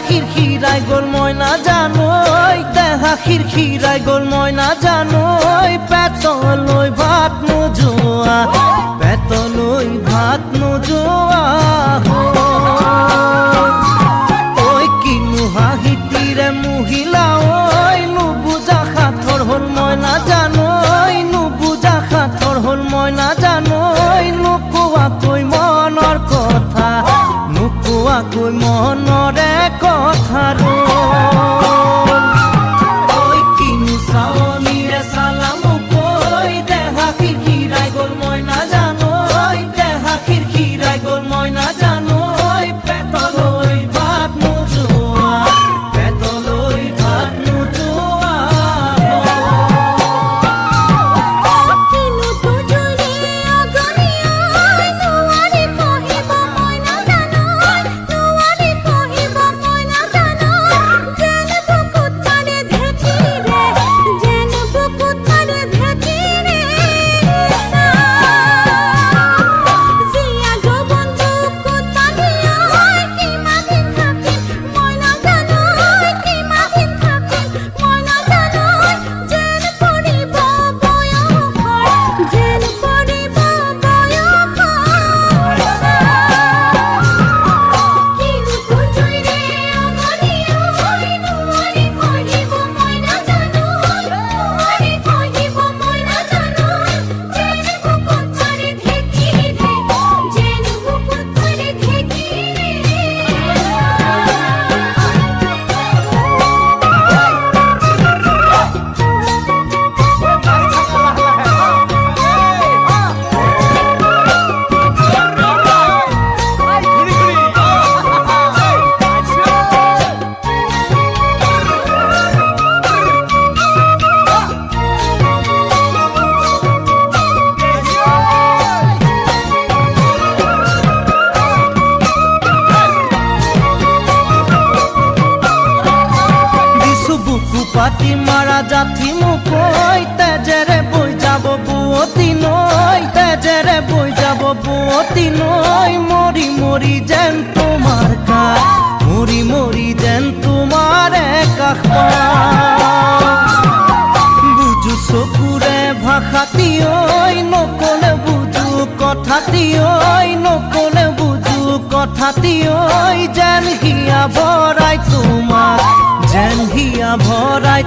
খিৰখিৰাই গ'ল মই নাজানো দেহা খিৰখিৰাই গ'ল মই নাজানো পেটলৈ ভাত নোযোৱা পেটলৈ ভাত নোযোৱা ঐ কিনো হাঁহিটিৰে মহিলা ঐ নুবুজা সাঁথৰ হ'ল মই নাজানো নুবুজা সাঁথৰ হ'ল মই নাজানো নোকোৱাকৈ মনৰ কথা নোকোৱাকৈ মনৰে কথা ঐ কিনো চাৱনিৰে চালামো কৈ দেহা খিৰখিৰাই গ'ল মই নাজানো দেহা খিৰখিৰাই গ'ল মই নাজানো পেটলৈ ভাত নোযোৱা পেটলৈ ভাত নোযোৱা পাতি মাৰা জাঠি মুকৈ তেজেৰে বৈ যাব বুৱতী নৈ তেজেৰে বৈ যাব বুৱতী নৈ মৰি মৰি যেন তোমাৰ কাষ মৰি মৰি যেন তোমাৰে কাষ বুজো চকুৰে ভাষাটি ঐ নকলে বুজো কথাটি ঐ নকলে বুজো কথাটি ঐ যেন হিয়া ভৰাই তোমাক যেন হিয়া ভৰাই